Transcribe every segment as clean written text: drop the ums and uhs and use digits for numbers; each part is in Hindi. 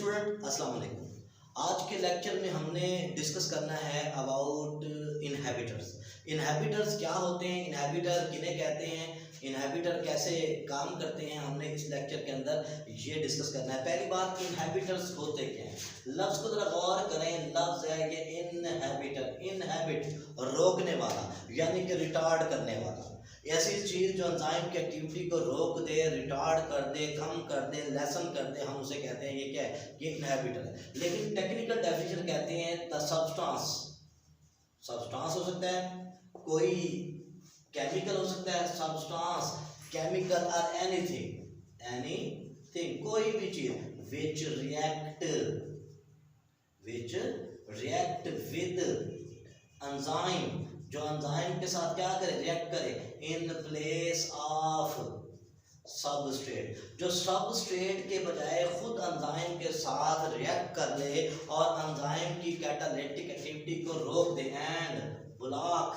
स्टूडेंट अस्सलाम वालेकुम। आज के लेक्चर में हमने डिस्कस करना है अबाउट इनहेबिटर्स। इनहेबिटर्स क्या होते हैं, इनहेबिटर किन्हें कहते हैं, इनहेबिटर कैसे काम करते हैं, हमने इस लेक्चर के अंदर ये डिस्कस करना है। पहली बात, इनहेबिटर्स होते क्या हैं। लफ्ज़ को जरा गौर करें, लफ्ज़ है ये इनहेबिटर। इनहेबिट रोकने वाला यानी कि रिटार्ड करने वाला, ऐसी चीज़ जो एंजाइम की एक्टिविटी को रोक दे, रिटार्ड कर दे, कम कर दे, लेसन कर दे, हम उसे कहते हैं ये क्या है, ये इनहिबिटर है। लेकिन टेक्निकल डेफिनेशन कहते हैं द सब्सटेंस। सब्सटेंस हो सकता है, कोई केमिकल हो सकता है, सब्सटेंस केमिकल और एनीथिंग, एनीथिंग कोई भी चीज विच रिएक्ट विद एंजाइम, जो एंजाइम के साथ क्या करे, रिएक्ट करे इन प्लेस ऑफ सबस्ट्रेट, जो सबस्ट्रेट के बजाय खुद एंजाइम के साथ रिएक्ट कर ले और एंजाइम की कैटालिटिक एक्टिविटी को रोक दे and block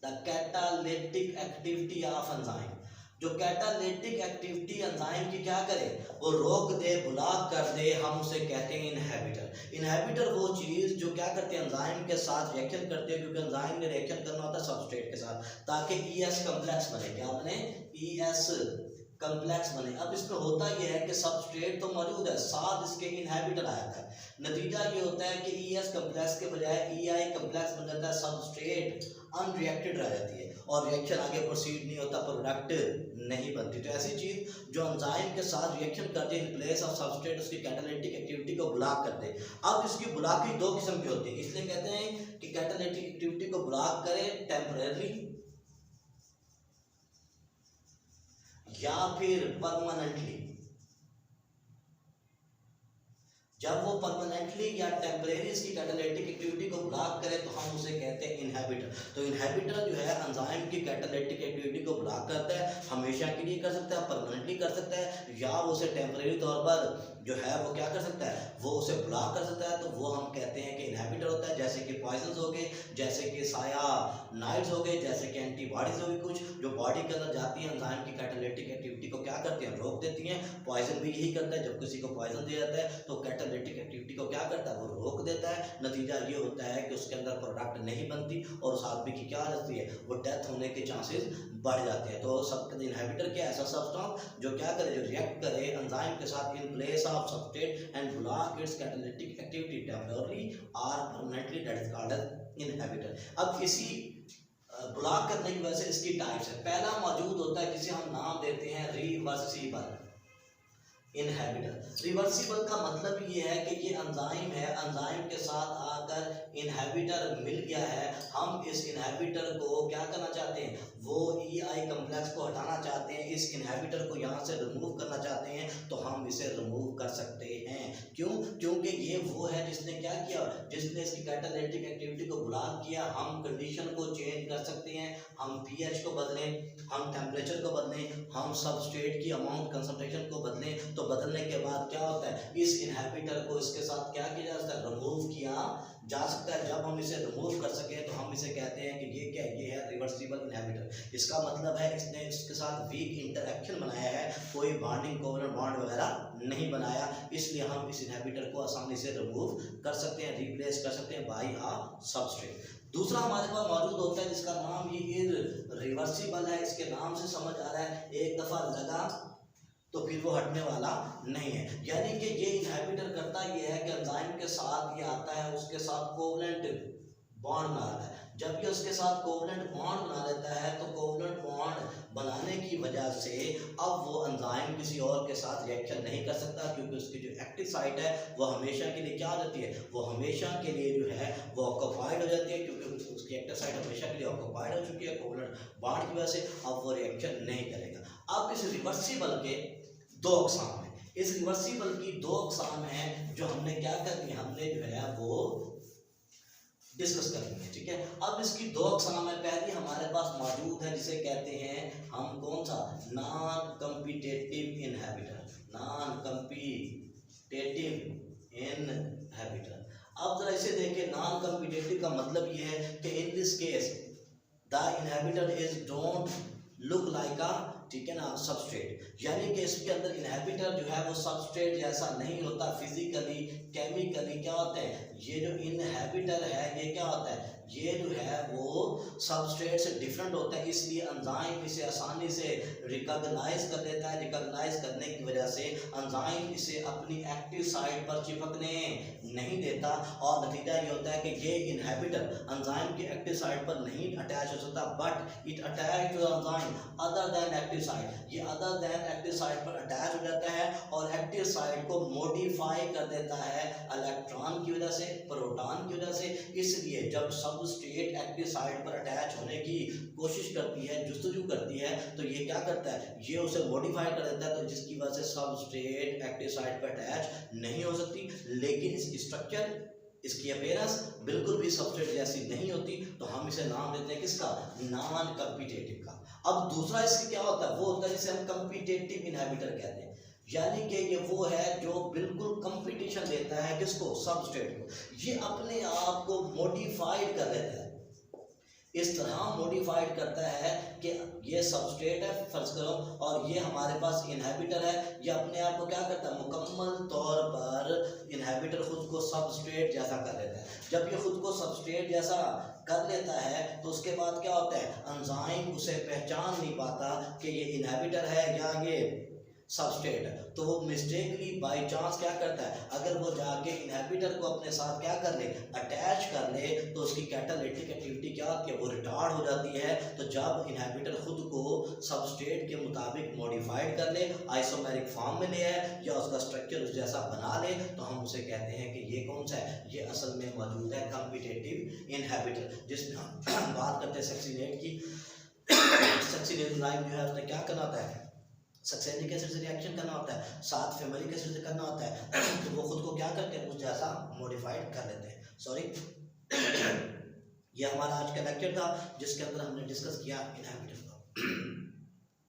the catalytic activity of enzyme. जो कैटालिटिक एक्टिविटी एंजाइम की क्या करे, वो रोक दे, ब्लॉक कर दे, हम उसे कहते हैं इनहिबिटर। इनहिबिटर वो चीज़ जो क्या करते हैं, एंजाइम के साथ रिएक्शन करते हैं, क्योंकि एंजाइम ने रिएक्शन करना होता है सबस्ट्रेट के साथ ताकि ES कम्प्लेक्स बने। क्या बने, ES कम्प्लेक्स बने। अब इसमें होता यह है कि सबस्ट्रेट तो मौजूद है, साथ इसके इनहिबिटर आया था। नतीजा ये होता है कि ES कम्प्लेक्स के बजाय EI कम्प्लेक्स बन जाता है, सबस्ट्रेट अनरिएक्टेड रह जाती है और रिएक्शन आगे प्रोसीड नहीं होता, प्रोडक्ट नहीं बनती। तो ऐसी चीज़ जो एंजाइम के साथ रिएक्शन करते हैं इन प्लेस ऑफ सबस्ट्रेट, उसकी कैटालिटिक एक्टिविटी को ब्लॉक करते हैं। अब इसकी ब्लॉकिंग दो किस्म की होती है, इसलिए कहते हैं कि कैटालिटिक एक्टिविटी को ब्लॉक करें टेम्परेरी या फिर परमानेंटली। जब वो परमानेंटली या टेम्परेरी इसकी कैटालिटिक एक्टिविटी को ब्लॉक करे तो हम उसे कहते हैं इनहिबिटर। तो इनहिबिटर जो है एंजाइम की कैटालिटिक एक्टिविटी को ब्लॉक करता है, हमेशा के लिए कर सकता है, परमानेंटली कर सकता है, या वो उसे टेम्परेरी तौर पर जो है वो क्या कर सकता है, वो उसे ब्लॉक कर सकता है। तो वो हम कहते हैं कि इनहिबिटर होता है। जैसे कि पॉइजन्स हो गए, जैसे कि सायानाइड्स हो गए, जैसे कि एंटीबॉडीज हो गई, कुछ जो बॉडी के अंदर जाती है एंजाइम की कैटालिटिक एक्टिविटी को क्या करती हैं, रोक देती हैं। पॉइजन भी यही करता है, जब किसी को पॉइजन दिया जाता है तो कैटालिटिक एक्टिविटी को क्या करता है, वो रोक देता है। नतीजा ये होता है कि उसके अंदर प्रोडक्ट नहीं बनती और उस आदमी की क्या होती है, वो डेथ होने के चांसेस बढ़ जाते हैं। तो सब इनहिबिटर क्या, ऐसा सब्सटेंस जो क्या करे, जो रिएक्ट करे एंजाइम के साथ in place of substrate and block its catalytic activity temporary और permanently, that is called as inhibitor. अब इसी ब्लॉक करने की वजह से इसकी टाइप्स है। पहला मौजूद होता है जिसे हम नाम देते हैं रिवर्सिबल इनहिबिटर। रिवर्सिबल का मतलब ये है कि ये एंजाइम है, एंजाइम के साथ आकर इनहिबिटर मिल गया है, हम इस इनहिबिटर को क्या करना चाहते हैं, वो EI कम्प्लेक्स को हटाना चाहते हैं, इस इनहिबिटर को यहाँ से रिमूव करना चाहते हैं, तो हम इसे रिमूव कर सकते हैं। क्यों, क्योंकि ये वो है जिसने क्या किया, जिसने इसकी कैटालिटिक एक्टिविटी को ब्लॉक किया। हम कंडीशन को चेंज कर सकते हैं, हम pH को बदलें, हम टेम्परेचर को बदलें, हम सबस्ट्रेट की अमाउंट कंसंट्रेशन को बदलें। तो बदलने के बाद क्या होता है, इस इनहिबिटर को इसके साथ क्या किया जा सकता है, रिमूव किया जा सकता है। जब हम इसे रिमूव कर सके तो हम इसे कहते हैं कि ये क्या, ये है रिवर्सिबल इनहिबिटर। इसका मतलब है इसने इसके साथ वीक इंटरेक्शन बनाया है, कोई बॉन्डिंग कोवलेंट बॉन्ड वगैरह नहीं बनाया, इसलिए हम इस इनहिबिटर को आसानी से रिमूव कर सकते हैं, रिप्लेस कर सकते हैं बाय अ सबस्ट्रेट। दूसरा हमारे पास मौजूद होता है जिसका नाम ये इररिवर्सिबल है। इसके नाम से समझ आ रहा है एक दफ़ा लगा तो फिर वो हटने वाला नहीं है। यानी कि ये इनहिबिटर करता ये है कि एंजाइम के साथ ये आता है, उसके साथ कोवलेंट बॉन्ड बनाता है। जब ये उसके साथ कोवलेंट बॉन्ड बना लेता है तो कोवलेंट बॉन्ड बनाने की वजह से अब वो एंजाइम किसी और के साथ रिएक्शन नहीं कर सकता, क्योंकि उसकी जो एक्टिव साइट है वो हमेशा के लिए क्या हो जाती है, वो हमेशा के लिए जो है वो ऑक्यूपाइड हो जाती है, क्योंकि उसकी एक्टिव साइट हमेशा के लिए ऑक्यूपाइड हो चुकी है कोवलेंट बॉन्ड की वजह से। अब वो रिएक्शन नहीं करेगा। अब इस रिवर्सिबल के दो अक़साम हैं, इस रिवर्सिबल की दो अक़साम हैं जो हमने क्या करनी है, हमने जो है वो डिस्कस करनी है, ठीक है। अब इसकी दो अक़साम है। पहली हमारे पास मौजूद है जिसे कहते हैं हम कौन सा, non competitive inhibitor, non competitive inhibitor. अब जरा इसे देखें, नॉन कम्पिटिटिव का मतलब ये है कि in this case the inhibitor is don't look like अ ठीक है ना, सबस्ट्रेट, यानी कि इसके अंदर इनहेबिटर जो है वो सबस्ट्रेट जैसा नहीं होता, फिजिकली केमिकली क्या होते हैं, ये जो इनहेबिटर है ये क्या होता है, ये जो है वो सबस्ट्रेट से डिफरेंट होता है, इसलिए एंजाइम इसे आसानी से रिकॉग्नाइज कर लेता है। रिकॉग्नाइज करने की वजह से एंजाइम इसे अपनी एक्टिव साइट पर चिपकने नहीं देता, और नतीजा ये होता है कि ये इनहेबिटर एंजाइम की एक्टिव साइट पर नहीं अटैच हो सकता, but it attach to enzyme other than active site, ये अदर देन एक्टिव साइट पर अटैच हो जाता है और एक्टिव साइट को मॉडिफाई कर देता है इलेक्ट्रॉन की वजह से, प्रोटॉन की वजह से। इसलिए जब सबस्ट्रेट एक्टिव साइट पर अटैच होने की कोशिश करती है, जुस्तजू करती है, तो ये क्या करता है, ये उसे मॉडिफाई कर देता है, तो जिसकी वजह से सबस्ट्रेट एक्टिव साइट पर अटैच नहीं हो सकती। लेकिन इसकी स्ट्रक्चर, इसकी अपीयरेंस बिल्कुल भी सबस्ट्रेट जैसी नहीं होती, तो हम इसे नाम देते हैं किसका, नॉन कॉम्पिटिटिव का। अब दूसरा इसकी क्या होता है, वो होता है जिसे हम कॉम्पिटिटिव इनहिबिटर कहते हैं, यानी कि ये वो है जो बिल्कुल कंपटीशन देता है किसको, सबस्ट्रेट को, ये अपने आप को मॉडिफाइड कर देता है, इस तरह मॉडिफाइड करता है कि ये सबस्ट्रेट है फर्ज करो, और ये हमारे पास इनहिबिटर है, ये अपने आप को क्या करता है, मुकम्मल तौर पर इनहिबिटर खुद को सबस्ट्रेट जैसा कर लेता है। जब ये खुद को सबस्ट्रेट जैसा कर लेता है तो उसके बाद क्या होता है, एंजाइम उसे पहचान नहीं पाता कि ये इनहिबिटर है या ये सबस्ट्रेट है, तो वो मिस्टेकली बाय चांस क्या करता है, अगर वो जाके इनहिबिटर को अपने साथ क्या कर ले, अटैच कर ले, तो उसकी कैटालिटिक एक्टिविटी क्या होती है, वो रिटार्ड हो जाती है। तो जब इनहिबिटर खुद को सबस्ट्रेट के मुताबिक मॉडिफाइड कर ले, आइसोमेरिक फॉर्म में ले आए या उसका स्ट्रक्चर उस जैसा बना ले, तो हम उसे कहते हैं कि ये कौन सा है, ये असल में मौजूद है कॉम्पिटिटिव इनहिबिटर। जिसमें हम बात करते हैं सक्सिनेट की, सक्सिनेट एंजाइम जो है उसने क्या करना होता है, सक्सेनिक एसिड से रिएक्शन करना होता है, साथ फेमरिक एसिड से करना होता है, तो वो खुद को क्या करते हैं, उस जैसा मॉडिफाइड कर लेते हैं। सॉरी, ये हमारा आज का लेक्चर था जिसके अंदर हमने डिस्कस किया इनहिबिटर को।